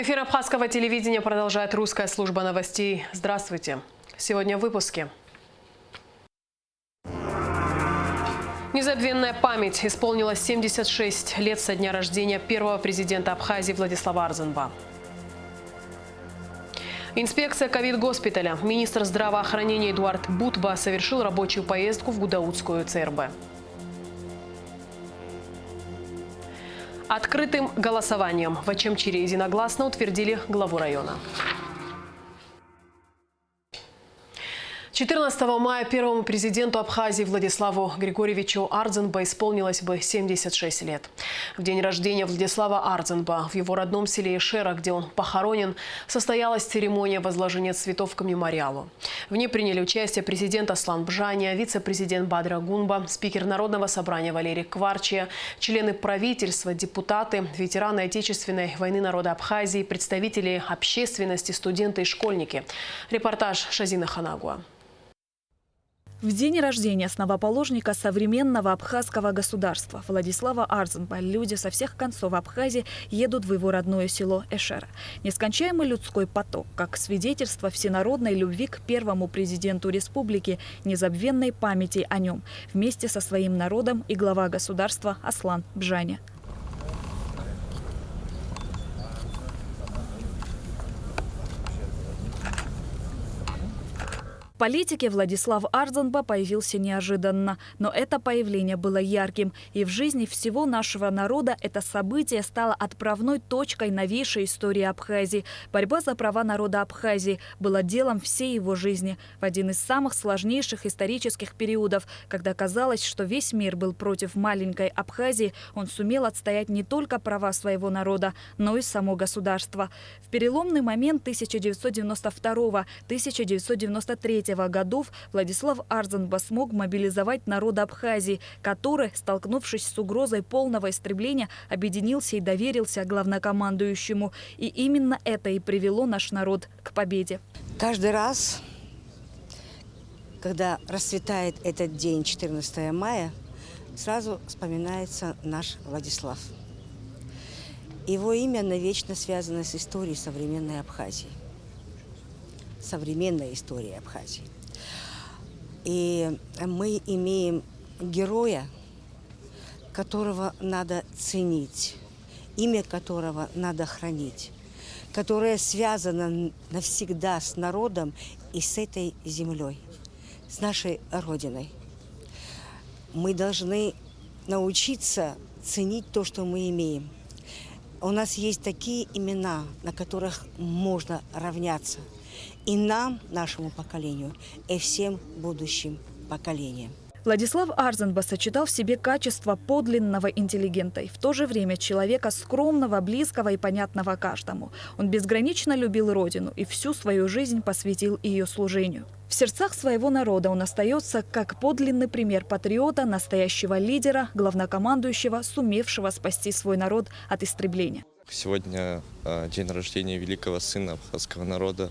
Эфир абхазского телевидения продолжает русская служба новостей. Здравствуйте. Сегодня в выпуске. Незабвенная память. Исполнилось 76 лет со дня рождения первого президента Абхазии Владислава Арзанба. Инспекция ковид-госпиталя. Министр здравоохранения Эдуард Бутба совершил рабочую поездку в Гудаутскую ЦРБ. Открытым голосованием в Ачамчире единогласно утвердили главу района. 14 мая первому президенту Абхазии Владиславу Григорьевичу Арзанба исполнилось бы 76 лет. В день рождения Владислава Арзанба в его родном селе Ишера, где он похоронен, состоялась церемония возложения цветов к мемориалу. В ней приняли участие президент Аслан Бжаня, вице-президент Бадра Гунба, спикер Народного собрания Валерий Кварчия, члены правительства, депутаты, ветераны Отечественной войны народа Абхазии, представители общественности, студенты и школьники. Репортаж Шазина Ханагуа. В день рождения основоположника современного абхазского государства Владислава Арзанба люди со всех концов Абхазии едут в его родное село Эшера. Нескончаемый людской поток, как свидетельство всенародной любви к первому президенту республики, незабвенной памяти о нем, вместе со своим народом и глава государства Аслан Бжаня. В политике Владислав Арзанба появился неожиданно, но это появление было ярким. И в жизни всего нашего народа это событие стало отправной точкой новейшей истории Абхазии. Борьба за права народа Абхазии была делом всей его жизни. В один из самых сложнейших исторических периодов, когда казалось, что весь мир был против маленькой Абхазии, он сумел отстоять не только права своего народа, но и само государство. В переломный момент 1992-1993 годов Владислав Арзанба смог мобилизовать народ Абхазии, который, столкнувшись с угрозой полного истребления, объединился и доверился главнокомандующему. И именно это и привело наш народ к победе. Каждый раз, когда расцветает этот день, 14 мая, сразу вспоминается наш Владислав. Его имя навечно связано с историей современной Абхазии. Современной истории Абхазии. И мы имеем героя, которого надо ценить, имя которого надо хранить, которое связано навсегда с народом и с этой землей, с нашей Родиной. Мы должны научиться ценить то, что мы имеем. У нас есть такие имена, на которых можно равняться. И нам, нашему поколению, и всем будущим поколениям. Владислав Арзанба сочетал в себе качество подлинного интеллигента и в то же время человека скромного, близкого и понятного каждому. Он безгранично любил родину и всю свою жизнь посвятил ее служению. В сердцах своего народа он остается как подлинный пример патриота, настоящего лидера, главнокомандующего, сумевшего спасти свой народ от истребления. Сегодня день рождения великого сына абхазского народа,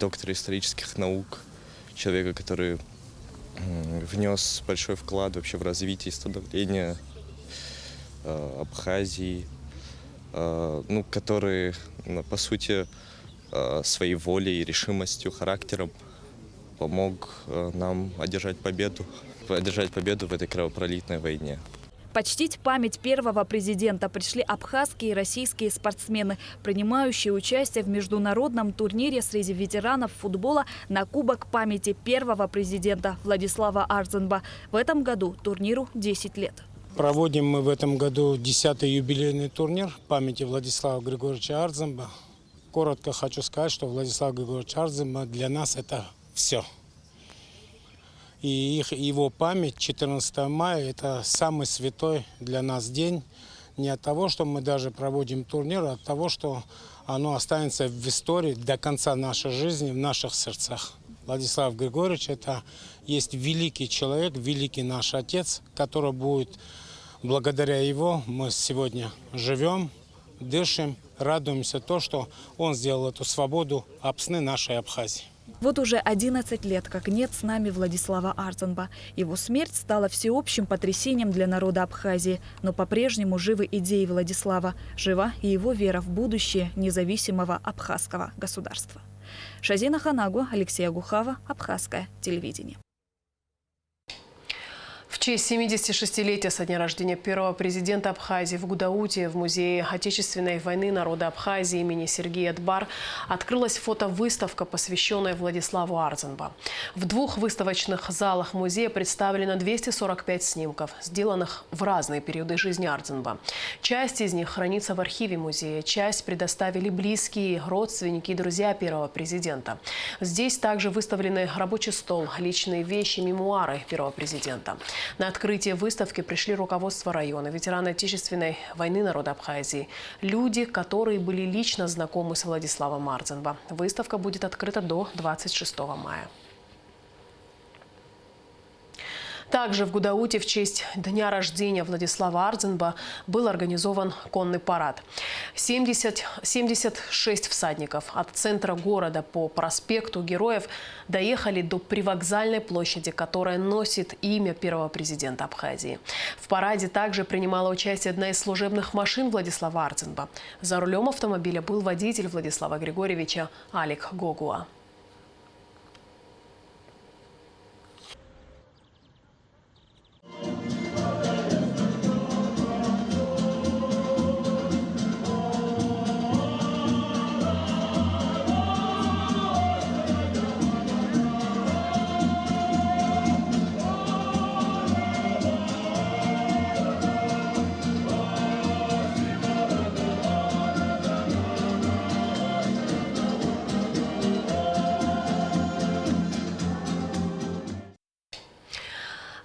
доктора исторических наук, человека, который внес большой вклад вообще в развитие и становление Абхазии, который, по сути, своей волей, решимостью, характером помог нам одержать победу в этой кровопролитной войне. Почтить память первого президента пришли абхазские и российские спортсмены, принимающие участие в международном турнире среди ветеранов футбола на Кубок памяти первого президента Владислава Арзанба. В этом году турниру 10 лет. Проводим мы в этом году 10-й юбилейный турнир памяти Владислава Григорьевича Арзанба. Коротко хочу сказать, что Владислав Григорьевич Арзанба для нас это все. И его память 14 мая – это самый святой для нас день. Не от того, что мы даже проводим турнир, а от того, что оно останется в истории до конца нашей жизни, в наших сердцах. Владислав Григорьевич – это есть великий человек, великий наш отец, который будет, благодаря его, мы сегодня живем, дышим, радуемся то, что он сделал эту свободу обсны нашей Абхазии. Вот уже 11 лет, как нет с нами Владислава Арзанба. Его смерть стала всеобщим потрясением для народа Абхазии. Но по-прежнему живы идеи Владислава. Жива и его вера в будущее независимого абхазского государства. Шазина Ханагу, Алексей Агухава, Абхазское телевидение. В честь 76-летия со дня рождения первого президента Абхазии в Гудауте в Музее Отечественной войны народа Абхазии имени Сергея Дбар открылась фотовыставка, посвященная Владиславу Арзанба. В 2 выставочных залах музея представлено 245 снимков, сделанных в разные периоды жизни Арзанба. Часть из них хранится в архиве музея, часть предоставили близкие, родственники и друзья первого президента. Здесь также выставлены рабочий стол, личные вещи, мемуары первого президента. На открытие выставки пришли руководство района, ветераны Отечественной войны народа Абхазии, люди, которые были лично знакомы с Владиславом Арзанба. Выставка будет открыта до 26 мая. Также в Гудауте в честь дня рождения Владислава Арзанба был организован конный парад. 76 всадников от центра города по проспекту Героев доехали до привокзальной площади, которая носит имя первого президента Абхазии. В параде также принимала участие одна из служебных машин Владислава Арзанба. За рулем автомобиля был водитель Владислава Григорьевича Алик Гогуа.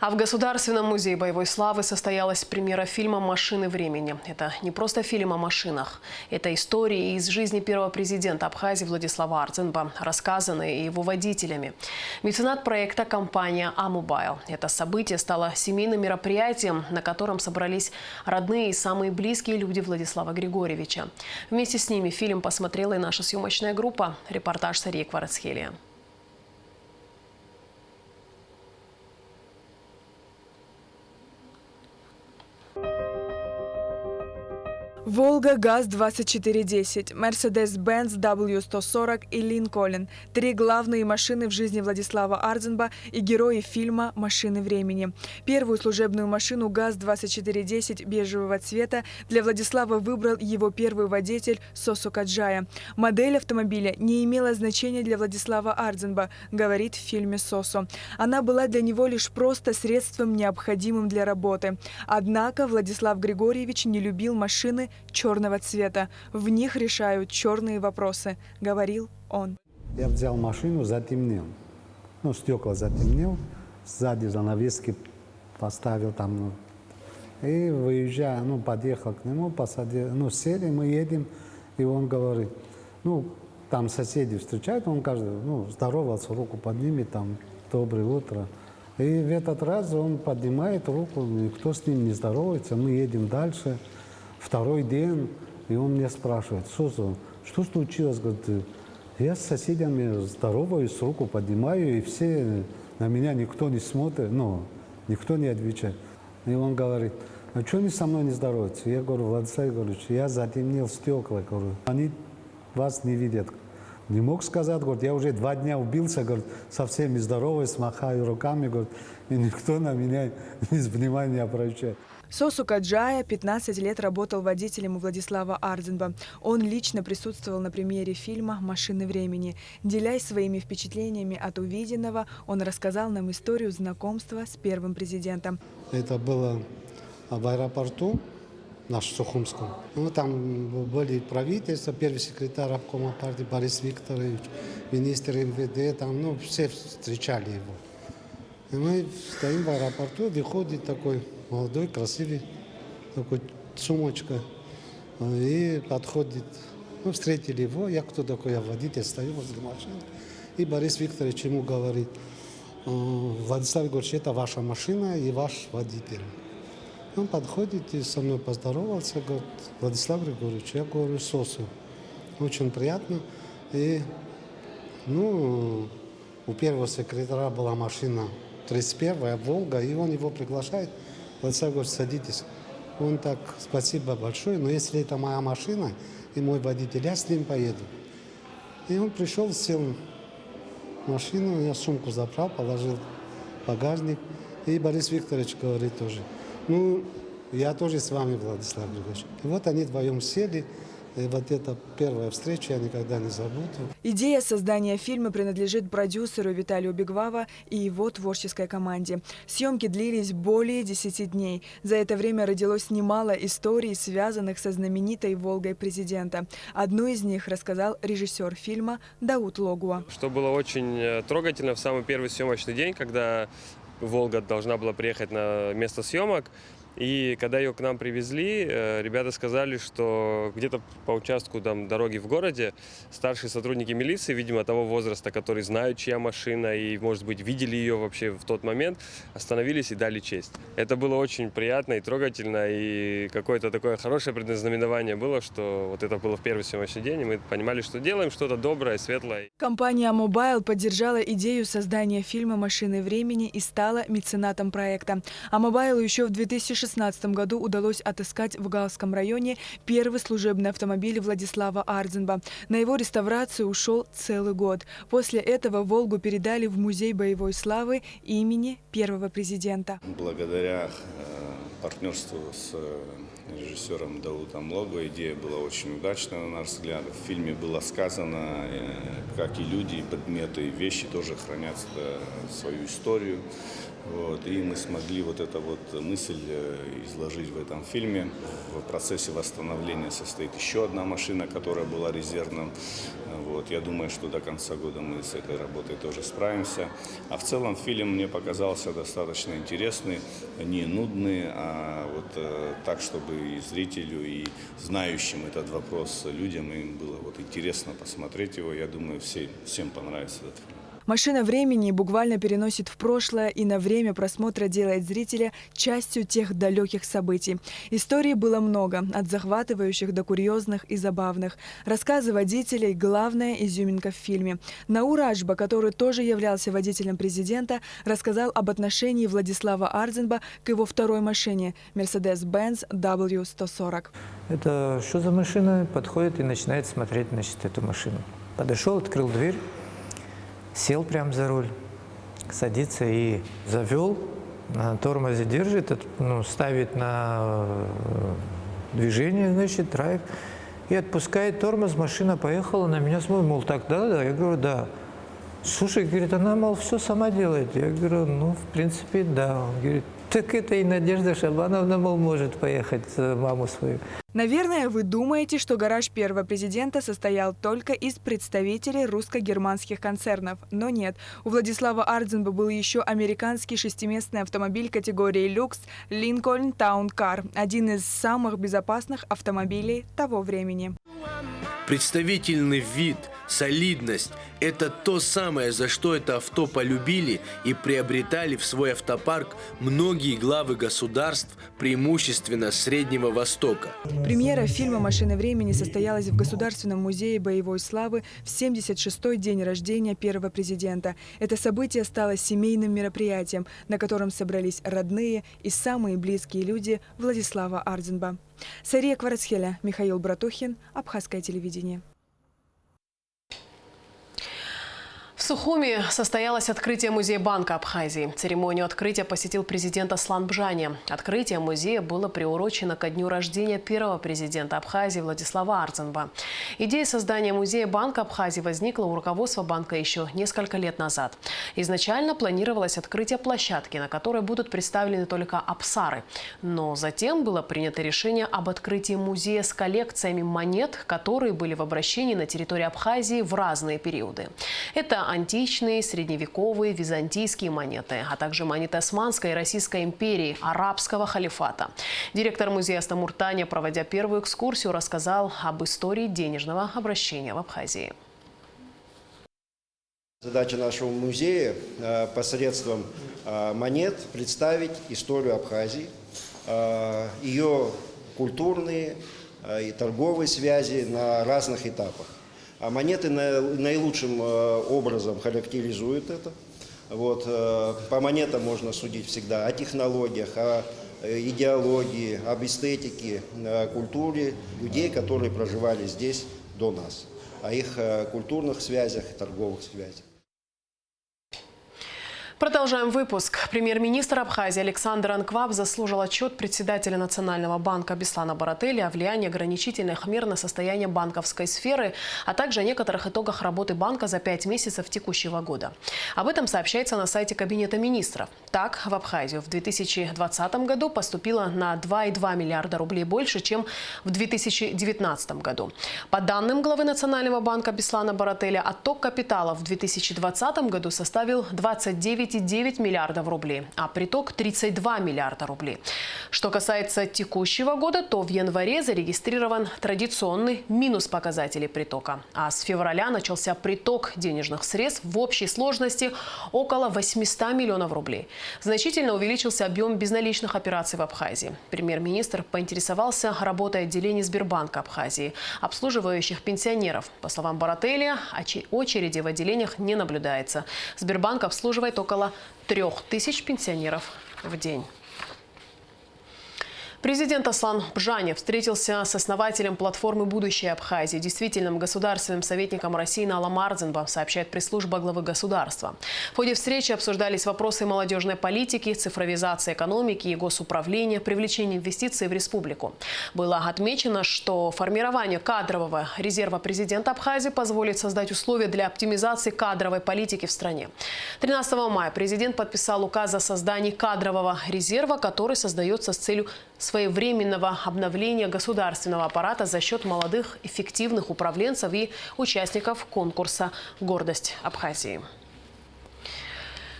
А в Государственном музее боевой славы состоялась премьера фильма «Машины времени». Это не просто фильм о машинах. Это истории из жизни первого президента Абхазии Владислава Арзанба, рассказанные его водителями. Меценат проекта – компания «Амобайл». Это событие стало семейным мероприятием, на котором собрались родные и самые близкие люди Владислава Григорьевича. Вместе с ними фильм посмотрела и наша съемочная группа. Репортаж Сарии Кварацхелия. Волга ГАЗ-2410, Мерседес-Бенц W140 и Линкольн – 3 главные машины в жизни Владислава Арзанба и герои фильма «Машины времени». Первую служебную машину ГАЗ-2410 бежевого цвета для Владислава выбрал его первый водитель Сосо Каджая. Модель автомобиля не имела значения для Владислава Арзанба, говорит в фильме Сосо. Она была для него лишь просто средством, необходимым для работы. Однако Владислав Григорьевич не любил машины черного цвета. В них решают черные вопросы, говорил он. Я взял машину, затемнил. Стекла затемнил, сзади занавески поставил там. И выезжая, подъехал к нему, посадил, сели, мы едем, и он говорит, там соседи встречают, он каждый, здоровался, руку поднимет, там, доброе утро. И в этот раз он поднимает руку, никто с ним не здоровается, мы едем дальше. Второй день, и он меня спрашивает: Сосо, что случилось? Говорит, я с соседями здороваюсь, руку поднимаю, и все на меня, никто не смотрит, никто не отвечает. И он говорит: а что они со мной не здороваются? Я говорю: Владислав Егорович, я затемнил стекла, говорю, они вас не видят. Не мог сказать, говорит, я уже 2 дня убился, говорит, совсем не здороваюсь, махаю руками, говорит, и никто на меня внимания не обращает. Сосо Каджая 15 лет работал водителем у Владислава Арзанба. Он лично присутствовал на премьере фильма «Машины времени». Делясь своими впечатлениями от увиденного, он рассказал нам историю знакомства с первым президентом. Это было в аэропорту, наш Сухумском. Там были правительства, первый секретарь обкома партии Борис Викторович, министр МВД, там, все встречали его. И мы стоим в аэропорту, выходит такой молодой, красивый, такой сумочка, и подходит. Мы встретили его, я кто такой, я водитель, стою возле машины. И Борис Викторович ему говорит: Владислав Егорович, это ваша машина и ваш водитель. Он подходит и со мной поздоровался, говорит: Владислав Григорьевич, я говорю: Сосо. Очень приятно. И, у первого секретаря была машина 31-я «Волга», и он его приглашает. Владислав говорит, садитесь. Он так, спасибо большое, но если это моя машина и мой водитель, я с ним поеду. И он пришел, сел в машину, я сумку забрал, положил в багажник. И Борис Викторович говорит тоже, ну, я тоже с вами, Владислав Григорьевич. И вот они вдвоем сели. И вот эта первая встреча я никогда не забуду. Идея создания фильма принадлежит продюсеру Виталию Бегвава и его творческой команде. Съемки длились более 10 дней. За это время родилось немало историй, связанных со знаменитой «Волгой» президента. Одну из них рассказал режиссер фильма Дауд Логуа. Что было очень трогательно в самый первый съемочный день, когда «Волга» должна была приехать на место съемок. И когда ее к нам привезли, ребята сказали, что где-то по участку там, дороги в городе старшие сотрудники милиции, видимо, того возраста, которые знают, чья машина и, может быть, видели ее вообще в тот момент, остановились и дали честь. Это было очень приятно и трогательно, и какое-то такое хорошее предназнаменование было, что вот это было в первый съемочный день, и мы понимали, что делаем что-то доброе, светлое. Компания Mobile поддержала идею создания фильма «Машины времени» и стала меценатом проекта. А Mobile еще в 2016 году удалось отыскать в Галском районе первый служебный автомобиль Владислава Ардзенба. На его реставрацию ушел целый год. После этого «Волгу» передали в Музей боевой славы имени первого президента. Благодаря партнерству с режиссером Даудом Логуа идея была очень удачная, на наш взгляд. В фильме было сказано, как и люди, и предметы, и вещи тоже хранят свою историю. Вот, и мы смогли вот эту вот мысль изложить в этом фильме. В процессе восстановления состоит еще одна машина, которая была резервным. Вот, я думаю, что до конца года мы с этой работой тоже справимся. А в целом фильм мне показался достаточно интересный, не нудный, а вот так, чтобы и зрителю, и знающим этот вопрос людям им было вот интересно посмотреть его. Я думаю, всем понравится этот фильм. «Машина времени» буквально переносит в прошлое и на время просмотра делает зрителя частью тех далеких событий. Историй было много, от захватывающих до курьезных и забавных. Рассказы водителей – главная изюминка в фильме. Наур Аджба, который тоже являлся водителем президента, рассказал об отношении Владислава Ардзенба к его второй машине – Mercedes-Benz W140. Это что за машина? Подходит и начинает смотреть, значит, эту машину. Подошел, открыл дверь. Сел прямо за руль, садится и завел, на тормозе держит, ставит на движение, значит, драйв, и отпускает тормоз, машина поехала, на меня смотрит, мол, так, да? Я говорю, да. Слушай, говорит, она, мол, все сама делает. Я говорю, ну, в принципе, да. Он говорит, так это и Надежда Шабановна, мол, может поехать маму свою. Наверное, вы думаете, что гараж первого президента состоял только из представителей русско-германских концернов. Но нет. У Владислава Ардзенба был еще американский шестиместный автомобиль категории люкс Lincoln Town Car, один из самых безопасных автомобилей того времени. Представительный вид, солидность – это то самое, за что это авто полюбили и приобретали в свой автопарк многие главы государств, преимущественно Среднего Востока. Премьера фильма «Машины времени» состоялась в Государственном музее боевой славы в 76-й день рождения первого президента. Это событие стало семейным мероприятием, на котором собрались родные и самые близкие люди Владислава Ардзенба. Сария Кварцхеля, Михаил Братухин, Абхазское телевидение. В Сухуми состоялось открытие музея Банка Абхазии. Церемонию открытия посетил президент Аслан Бжани. Открытие музея было приурочено ко дню рождения первого президента Абхазии Владислава Ардзенба. Идея создания музея Банка Абхазии возникла у руководства банка еще несколько лет назад. Изначально планировалось открытие площадки, на которой будут представлены только абсары. Но затем было принято решение об открытии музея с коллекциями монет, которые были в обращении на территории Абхазии в разные периоды. Это античные, средневековые, византийские монеты, а также монеты Османской и Российской империи, арабского халифата. Директор музея Астамур Таня, проводя первую экскурсию, рассказал об истории денежного обращения в Абхазии. Задача нашего музея посредством монет представить историю Абхазии, ее культурные и торговые связи на разных этапах. А монеты наилучшим образом характеризуют это. Вот, по монетам можно судить всегда о технологиях, о идеологии, об эстетике, о культуре людей, которые проживали здесь до нас, о их культурных связях и торговых связях. Продолжаем выпуск. Премьер-министр Абхазии Александр Анкваб заслужил отчет председателя Национального банка Беслана Барателя о влиянии ограничительных мер на состояние банковской сферы, а также о некоторых итогах работы банка за 5 месяцев текущего года. Об этом сообщается на сайте Кабинета министров. Так, в Абхазию в 2020 году поступило на 2,2 миллиарда рублей больше, чем в 2019 году. По данным главы Национального банка Беслана Барателя, отток капитала в 2020 году составил 29,9 миллиардов рублей, а приток 32 миллиарда рублей. Что касается текущего года, то в январе зарегистрирован традиционный минус показателей притока. А с февраля начался приток денежных средств в общей сложности около 800 миллионов рублей. Значительно увеличился объем безналичных операций в Абхазии. Премьер-министр поинтересовался работой отделений Сбербанка Абхазии, обслуживающих пенсионеров. По словам Барателя, очереди в отделениях не наблюдается. Сбербанк обслуживает около 3000 пенсионеров в день. Президент Аслан Бжанев встретился с основателем платформы «Будущее Абхазии», действительным государственным советником России Налом Арзенбом, сообщает пресс-служба главы государства. В ходе встречи обсуждались вопросы молодежной политики, цифровизации экономики и госуправления, привлечения инвестиций в республику. Было отмечено, что формирование кадрового резерва президента Абхазии позволит создать условия для оптимизации кадровой политики в стране. 13 мая президент подписал указ о создании кадрового резерва, который создается с целью своевременного обновления государственного аппарата за счет молодых эффективных управленцев и участников конкурса «Гордость Абхазии».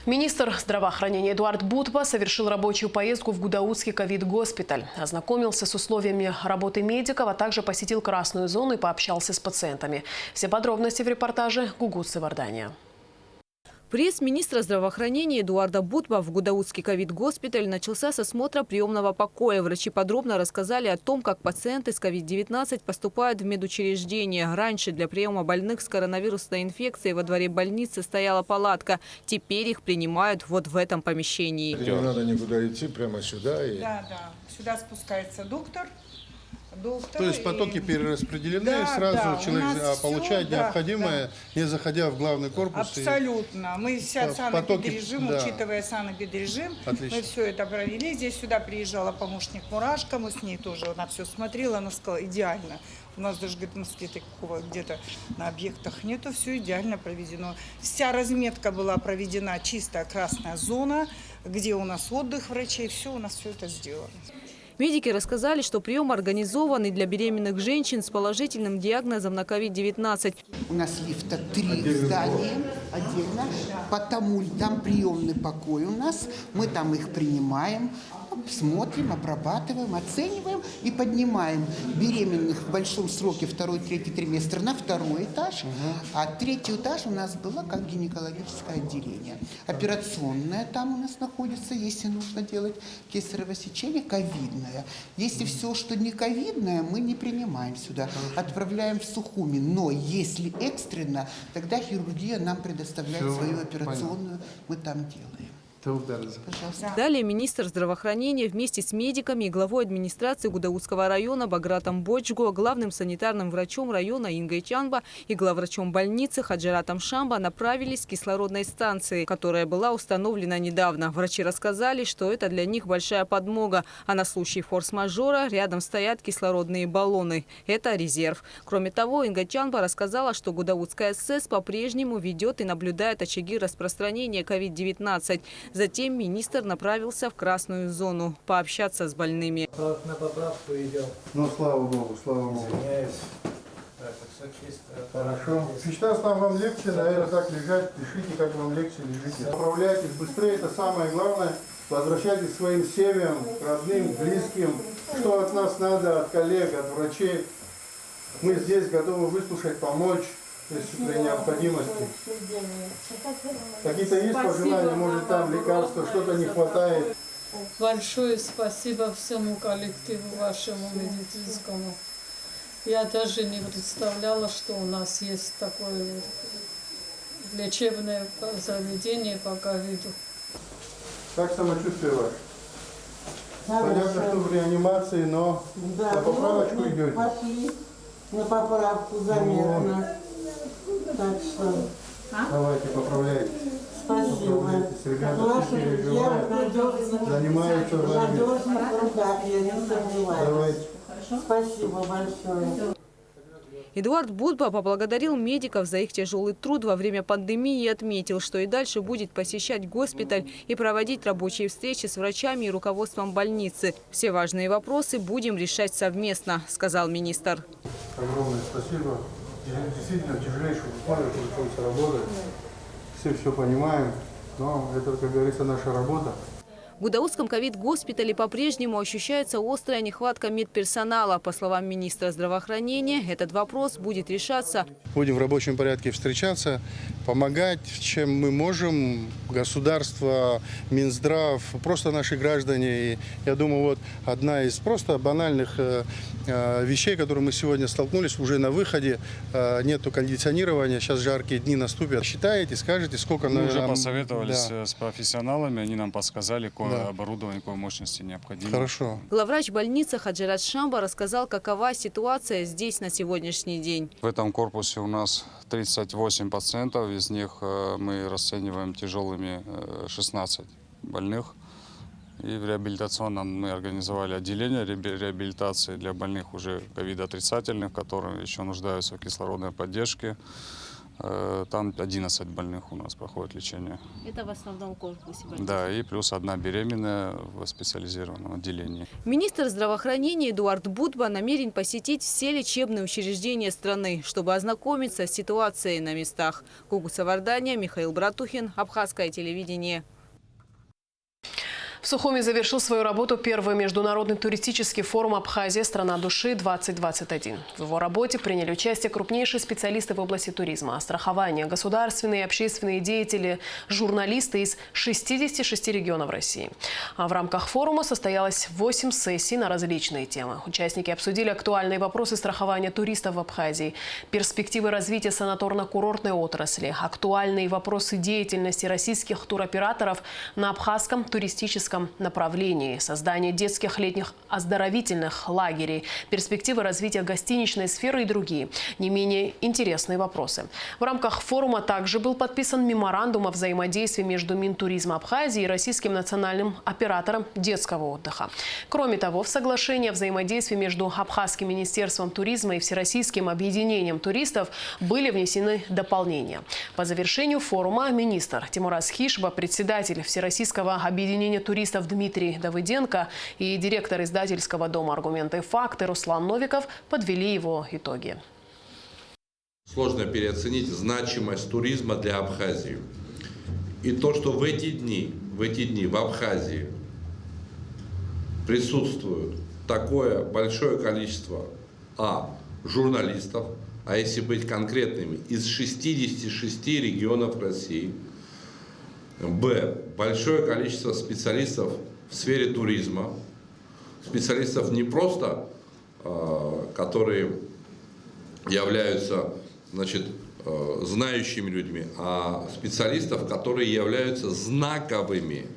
Министр здравоохранения Эдуард Бутба совершил рабочую поездку в Гудаутский ковид-госпиталь. Ознакомился с условиями работы медиков, а также посетил красную зону и пообщался с пациентами. Все подробности в репортаже Гугуцы Вардания. Пресс-министра здравоохранения Эдуарда Бутба в Гудаутский ковид-госпиталь начался с осмотра приемного покоя. Врачи подробно рассказали о том, как пациенты с ковид-19 поступают в медучреждения. Раньше для приема больных с коронавирусной инфекцией во дворе больницы стояла палатка. Теперь их принимают вот в этом помещении. Не надо никуда идти, прямо сюда. Да. Сюда спускается доктор. То есть потоки перераспределены, и сразу человек получает необходимое, не заходя в главный корпус. Абсолютно. Мы вся санэпидрежим, учитывая санэпидрежим, мы все это провели. Здесь сюда приезжала помощник Мурашка, мы с ней тоже, она все смотрела, она сказала, идеально. У нас даже, говорит, в Москве такого где-то на объектах нету, все идеально проведено. Вся разметка была проведена, чистая красная зона, где у нас отдых врачей, все у нас все это сделано. Медики рассказали, что прием организован и для беременных женщин с положительным диагнозом на COVID-19. У нас лифта 3 в здании отдельно, потому там приемный покой у нас. Мы там их принимаем, смотрим, обрабатываем, оцениваем и поднимаем беременных в большом сроке 2-3 триместр на 2-й этаж. А 3-й этаж у нас было как гинекологическое отделение. Операционное там у нас находится, если нужно делать кесарево сечение, ковидное. Если все, что не ковидное, мы не принимаем сюда, отправляем в Сухуми. Но если экстренно, тогда хирургия нам предоставляет свою операционную, мы там делаем. Пожалуйста. Далее министр здравоохранения вместе с медиками и главой администрации Гудаутского района Багратом Боджго, главным санитарным врачом района Ингой Чанба и главврачом больницы Хаджаратом Шамба направились к кислородной станции, которая была установлена недавно. Врачи рассказали, что это для них большая подмога, а на случай форс-мажора рядом стоят кислородные баллоны. Это резерв. Кроме того, Инга Чанба рассказала, что Гудаутская СС по-прежнему ведет и наблюдает очаги распространения COVID-19. Затем министр направился в красную зону пообщаться с больными. На поправку идем. Ну, слава Богу, слава Богу. Хорошо. Сейчас вам легче, наверное, так лежать. Пишите, как вам легче, лежите. Управляйтесь быстрее, это самое главное. Возвращайтесь к своим семьям, к родным, близким. Что от нас надо, от коллег, от врачей. Мы здесь готовы выслушать, помочь. Если при необходимости. Какие-то есть пожелания, может там лекарства, что-то не хватает? Большое спасибо всему коллективу вашему медицинскому. Я даже не представляла, что у нас есть такое лечебное заведение по ковиду. Как самочувствие ваше? Понятно, что в реанимации, но на поправочку идете. Пошли на поправку заметно. Так что... Давайте, поправляйтесь. Спасибо. Ребята Ваши все друзья переживают, занимаются в надежных руках, я не сомневаюсь. Давайте. Спасибо большое. Эдуард Будба поблагодарил медиков за их тяжелый труд во время пандемии и отметил, что и дальше будет посещать госпиталь и проводить рабочие встречи с врачами и руководством больницы. Все важные вопросы будем решать совместно, сказал министр. Огромное спасибо. Действительно, тяжелейших условиях приходится работать. Все понимаем, но это, как говорится, наша работа. В Гудаутском ковид-госпитале по-прежнему ощущается острая нехватка медперсонала. По словам министра здравоохранения, этот вопрос будет решаться. Будем в рабочем порядке встречаться, помогать, чем мы можем. Государство, Минздрав, просто наши граждане. И я думаю, вот одна из просто банальных вещей, которые мы сегодня столкнулись, уже на выходе. Нету кондиционирования, сейчас жаркие дни наступят. Считаете, скажете, сколько мы нам... уже посоветовались с профессионалами, они нам подсказали, какое оборудование, какой мощности необходимо. Хорошо. Главврач больницы Хаджират Шамба рассказал, какова ситуация здесь на сегодняшний день. В этом корпусе у нас 38 пациентов, из них мы расцениваем тяжелыми 16 больных. И в реабилитационном мы организовали отделение реабилитации для больных уже ковид-отрицательных, которые еще нуждаются в кислородной поддержке. Там 11 больных у нас проходит лечение. Это в основном корпусе больницы? Да, и плюс одна беременная в специализированном отделении. Министр здравоохранения Эдуард Будба намерен посетить все лечебные учреждения страны, чтобы ознакомиться с ситуацией на местах. Кугу Савардания, Михаил Братухин, Абхазское телевидение. В Сухуми завершил свою работу первый международный туристический форум «Абхазия. Страна души-2021». В его работе приняли участие крупнейшие специалисты в области туризма, страхования, государственные и общественные деятели, журналисты из 66 регионов России. А в рамках форума состоялось 8 сессий на различные темы. Участники обсудили актуальные вопросы страхования туристов в Абхазии, перспективы развития санаторно-курортной отрасли, актуальные вопросы деятельности российских туроператоров на абхазском туристическом направлении, создание детских летних оздоровительных лагерей, перспективы развития гостиничной сферы и другие, не менее интересные вопросы. В рамках форума также был подписан меморандум о взаимодействии между Минтуризма Абхазии и российским национальным оператором детского отдыха. Кроме того, в соглашение о взаимодействии между Абхазским министерством туризма и Всероссийским объединением туристов были внесены дополнения. По завершению форума министр Тимураз Хишба, председатель Всероссийского объединения туристов Дмитрий Давыденко и директор издательского дома «Аргументы и факты» Руслан Новиков подвели его итоги. Сложно переоценить значимость туризма для Абхазии. И то, что в эти дни в Абхазии присутствует такое большое количество журналистов, а если быть конкретными, из 66 регионов России, большое количество специалистов в сфере туризма, специалистов не просто, которые являются, знающими людьми, а специалистов, которые являются знаковыми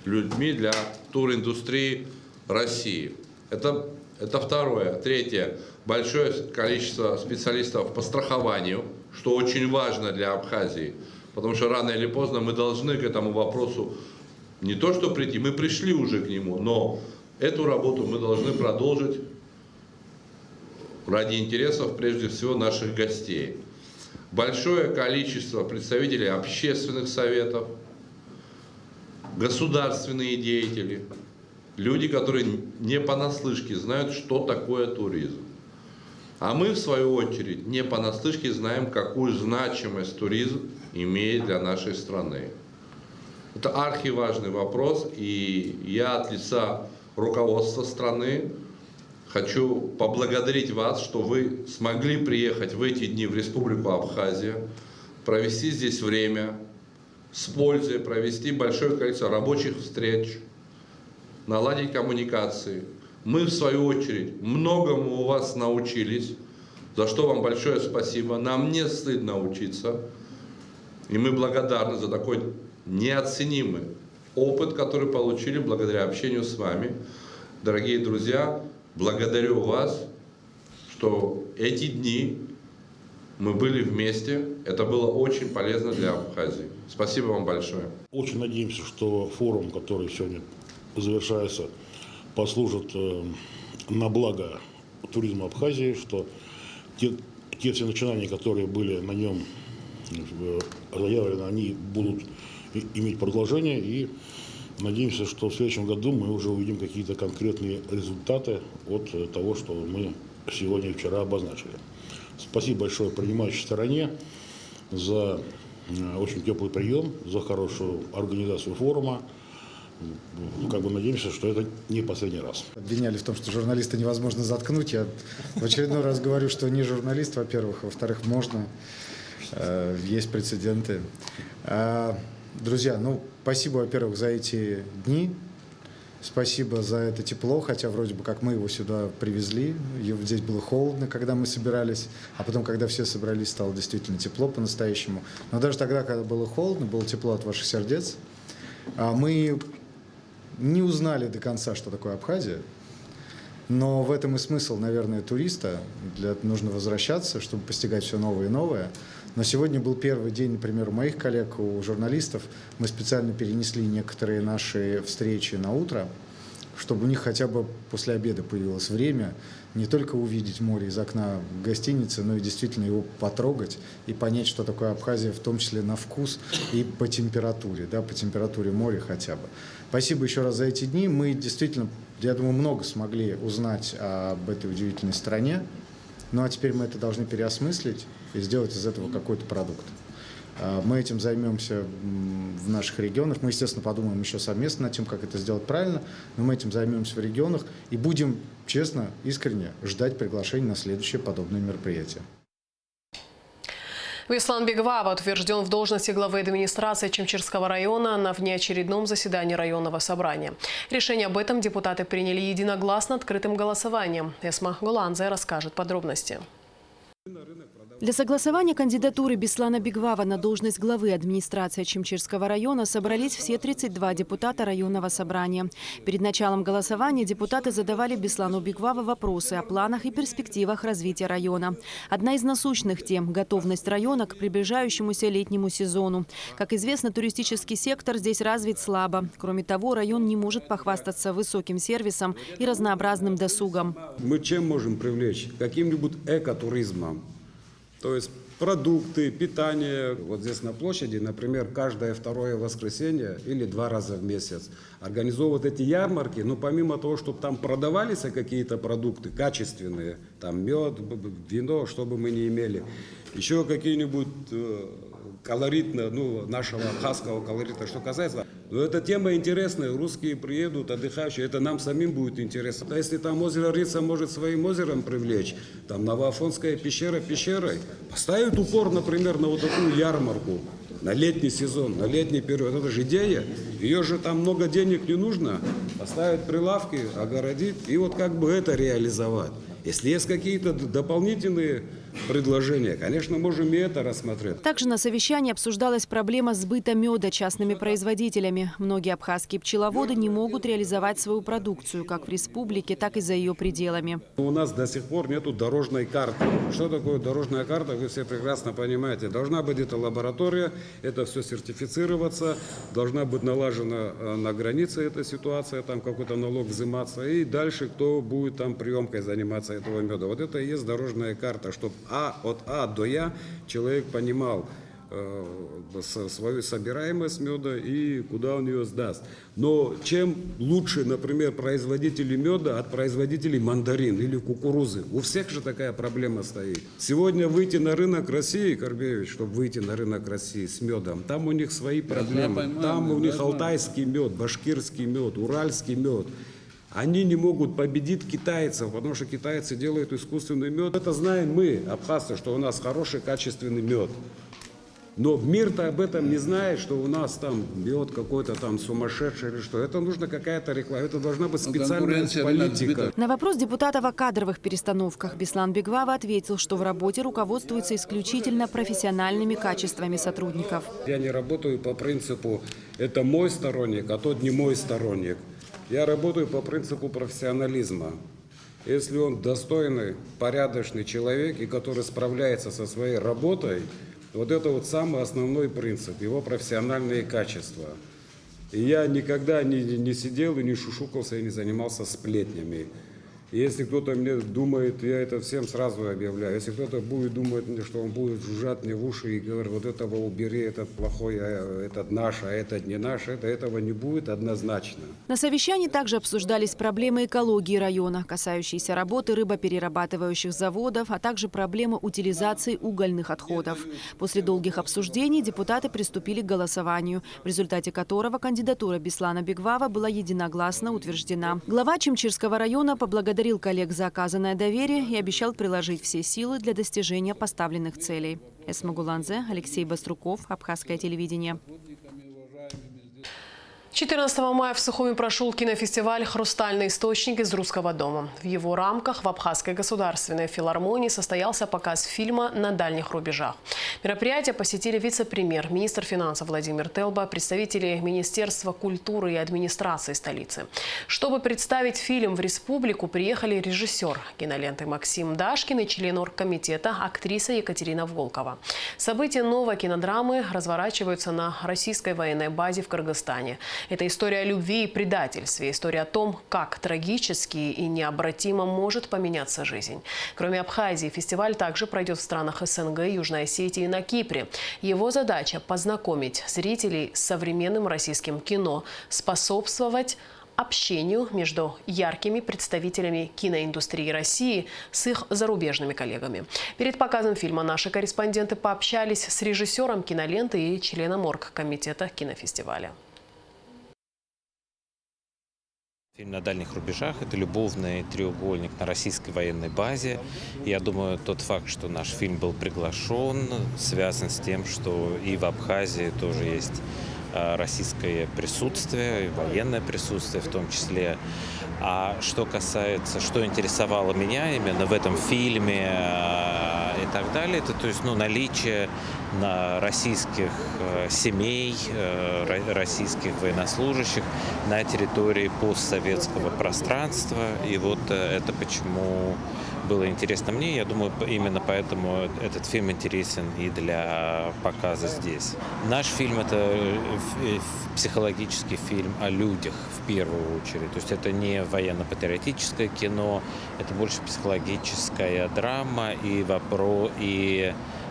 людьми для туриндустрии России. Это второе. Третье. Большое количество специалистов по страхованию, что очень важно для Абхазии. Потому что рано или поздно мы должны к этому вопросу не то что прийти, мы пришли уже к нему, но эту работу мы должны продолжить ради интересов, прежде всего, наших гостей. Большое количество представителей общественных советов, государственные деятели, люди, которые не понаслышке знают, что такое туризм. А мы, в свою очередь, не понаслышке знаем, какую значимость туризм имеет для нашей страны. Это архиважный вопрос, и я от лица руководства страны хочу поблагодарить вас, что вы смогли приехать в эти дни в Республику Абхазия, провести здесь время, с пользой провести большое количество рабочих встреч, наладить коммуникации, Мы, в свою очередь, многому у вас научились, за что вам большое спасибо. Нам не стыдно учиться, и мы благодарны за такой неоценимый опыт, который получили благодаря общению с вами. Дорогие друзья, благодарю вас, что эти дни мы были вместе. Это было очень полезно для Абхазии. Спасибо вам большое. Очень надеемся, что форум, который сегодня завершается, послужит на благо туризма Абхазии, что те все начинания, которые были на нем заявлены, они будут иметь продолжение. И надеемся, что в следующем году мы уже увидим какие-то конкретные результаты от того, что мы сегодня и вчера обозначили. Спасибо большое принимающей стороне за очень теплый прием, за хорошую организацию форума. Надеемся, что это не последний раз. Обвиняли в том, что журналиста невозможно заткнуть. Я в очередной раз говорю, что не журналист, во-первых. Во-вторых, можно. Есть прецеденты. Друзья, спасибо, во-первых, за эти дни. Спасибо за это тепло, хотя вроде бы как мы его сюда привезли. Здесь было холодно, когда мы собирались, а потом, когда все собрались, стало действительно тепло по-настоящему. Но даже тогда, когда было холодно, было тепло от ваших сердец. Мы не узнали до конца, что такое Абхазия, но в этом и смысл, наверное, туриста. Нужно возвращаться, чтобы постигать все новое и новое. Но сегодня был первый день, например, у моих коллег, у журналистов. Мы специально перенесли некоторые наши встречи на утро, чтобы у них хотя бы после обеда появилось время не только увидеть море из окна гостиницы, но и действительно его потрогать и понять, что такое Абхазия, в том числе на вкус и по температуре, по температуре моря хотя бы. Спасибо еще раз за эти дни. Мы действительно, я думаю, много смогли узнать об этой удивительной стране. Ну а теперь мы это должны переосмыслить и сделать из этого какой-то продукт. Мы этим займемся в наших регионах. Мы, естественно, подумаем еще совместно над тем, как это сделать правильно, но мы этим займемся в регионах и будем, честно, искренне ждать приглашений на следующее подобное мероприятие. Беслан Бигвава утвержден в должности главы администрации Чимчирского района на внеочередном заседании районного собрания. Решение об этом депутаты приняли единогласно открытым голосованием. Эсма Голанзе расскажет подробности. Для согласования кандидатуры Беслана Бигвава на должность главы администрации Чимчирского района собрались все 32 депутата районного собрания. Перед началом голосования депутаты задавали Беслану Бигвава вопросы о планах и перспективах развития района. Одна из насущных тем – готовность района к приближающемуся летнему сезону. Как известно, туристический сектор здесь развит слабо. Кроме того, район не может похвастаться высоким сервисом и разнообразным досугом. Мы чем можем привлечь? Каким-нибудь экотуризмом. То есть продукты, питание. Вот здесь на площади, например, каждое второе воскресенье или 2 раза в месяц организовывают эти ярмарки. Но помимо того, чтобы там продавались какие-то продукты качественные, там мед, вино, что бы мы ни имели, еще какие-нибудь колоритно, нашего абхазского колорита, что касается. Но эта тема интересная, русские приедут, отдыхающие, это нам самим будет интересно. А если там озеро Рица может своим озером привлечь, там Новоафонская пещера пещерой, поставить упор, например, на вот такую ярмарку, на летний сезон, на летний период, это же идея, ее же там много денег не нужно, поставить прилавки, огородить и вот как бы это реализовать. Если есть какие-то дополнительные предложения, конечно, можем и это рассмотреть. Также на совещании обсуждалась проблема сбыта меда частными производителями. Многие абхазские пчеловоды не могут реализовать свою продукцию как в республике, так и за ее пределами. У нас до сих пор нету дорожной карты. Что такое дорожная карта, вы все прекрасно понимаете. Должна быть эта лаборатория, это все сертифицироваться, должна быть налажена на границе эта ситуация, там какой-то налог взиматься, и дальше кто будет там приемкой заниматься этого меда. Вот это и есть дорожная карта, чтобы от А до Я человек понимал свою собираемость меда и куда он ее сдаст. Но чем лучше, например, производители меда от производителей мандарин или кукурузы? У всех же такая проблема стоит. Сегодня выйти на рынок России, Карбевич, чтобы выйти на рынок России с медом, там у них свои проблемы. Там у них алтайский мед, башкирский мед, уральский мед. Они не могут победить китайцев, потому что китайцы делают искусственный мед. Это знаем мы, абхазцы, что у нас хороший качественный мед. Но мир-то об этом не знает, что у нас там бьет какой-то там сумасшедший или что. Это нужно какая-то реклама, это должна быть специальная политика. На вопрос депутатов о кадровых перестановках Беслан Бигвава ответил, что в работе руководствуется исключительно профессиональными качествами сотрудников. Я не работаю по принципу «это мой сторонник, а тот не мой сторонник». Я работаю по принципу профессионализма. Если он достойный, порядочный человек и который справляется со своей работой, вот это вот самый основной принцип, его профессиональные качества. И я никогда не сидел и не шушукался, и не занимался сплетнями. И если кто-то мне думает, я это всем сразу объявляю. Если кто-то будет думать, что он будет жужжать мне в уши и говорить, вот этого убери, этот плохой, а этот наш, а этот не наш, этого не будет однозначно. На совещании также обсуждались проблемы экологии района, касающиеся работы рыбоперерабатывающих заводов, а также проблемы утилизации угольных отходов. После долгих обсуждений депутаты приступили к голосованию, в результате которого кандидатура Беслана Бигвава была единогласно утверждена. Глава Чимчирского района поблагодарил коллег за оказанное доверие и обещал приложить все силы для достижения поставленных целей. Эсма Гуланзе, Алексей Баструков, Абхазское телевидение. 14 мая в Сухуми прошел кинофестиваль «Хрустальный источник» из Русского дома. В его рамках в Абхазской государственной филармонии состоялся показ фильма «На дальних рубежах». Мероприятие посетили вице-премьер, министр финансов Владимир Телба, представители Министерства культуры и администрации столицы. Чтобы представить фильм в республику, приехали режиссер киноленты Максим Дашкин и член оргкомитета актриса Екатерина Волкова. События новой кинодрамы разворачиваются на российской военной базе в Кыргызстане. Это история о любви и предательстве, история о том, как трагически и необратимо может поменяться жизнь. Кроме Абхазии, фестиваль также пройдет в странах СНГ, Южной Осетии и на Кипре. Его задача – познакомить зрителей с современным российским кино, способствовать общению между яркими представителями киноиндустрии России с их зарубежными коллегами. Перед показом фильма наши корреспонденты пообщались с режиссером киноленты и членом оргкомитета кинофестиваля. Фильм «На дальних рубежах» – это любовный треугольник на российской военной базе. Я думаю, тот факт, что наш фильм был приглашен, связан с тем, что и в Абхазии тоже есть российское присутствие, военное присутствие в том числе. А что касается, что интересовало меня именно в этом фильме и так далее, это то есть, наличие российских семей, российских военнослужащих на территории постсоветского пространства. И вот это почему было интересно мне. Я думаю, именно поэтому этот фильм интересен и для показа здесь. Наш фильм – это психологический фильм о людях в первую очередь. То есть это не военно-патриотическое кино, это больше психологическая драма и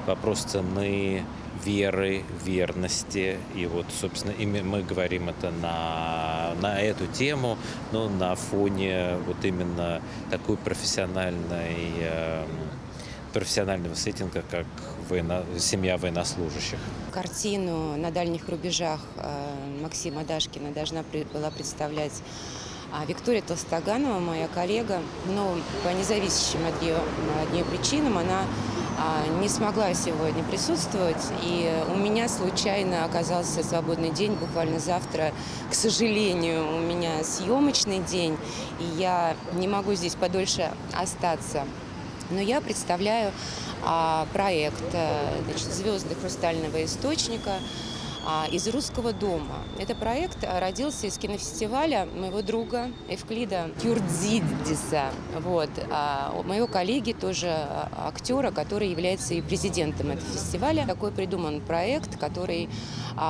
вопрос цены, веры, верности. И вот, собственно, мы говорим это на эту тему, но на фоне вот именно такой профессионального сеттинга, как семья военнослужащих. Картину «На дальних рубежах» Максима Дашкина должна была представлять Виктория Толстоганова, моя коллега, но по независящим от нее причинам она не смогла сегодня присутствовать, и у меня случайно оказался свободный день, буквально завтра, к сожалению, у меня съемочный день, и я не могу здесь подольше остаться. Но я представляю проект «Звезды хрустального источника» из Русского дома. Это проект родился из кинофестиваля моего друга Эвклида Кюрдзидиса, моего коллеги, тоже актера, который является и президентом этого фестиваля. Такой придуман проект, который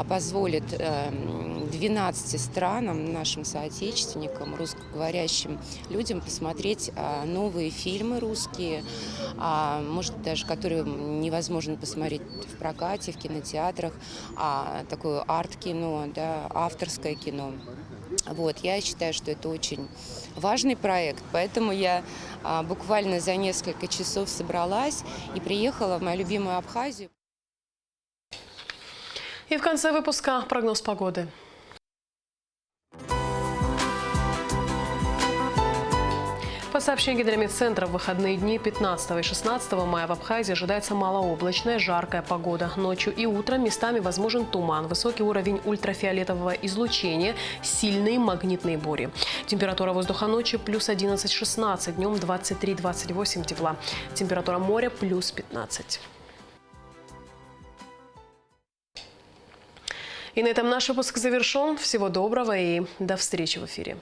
позволит 12 странам, нашим соотечественникам, русскоговорящим людям посмотреть новые фильмы русские, может, даже которые невозможно посмотреть в прокате, в кинотеатрах, такое арт-кино, авторское кино. Я считаю, что это очень важный проект, поэтому я буквально за несколько часов собралась и приехала в мою любимую Абхазию. И в конце выпуска прогноз погоды. По сообщению Гидрометцентра, в выходные дни 15 и 16 мая в Абхазии ожидается малооблачная, жаркая погода. Ночью и утром местами возможен туман, высокий уровень ультрафиолетового излучения, сильные магнитные бури. Температура воздуха ночью плюс 11-16, днем 23-28 тепла. Температура моря плюс 15. И на этом наш выпуск завершен. Всего доброго и до встречи в эфире.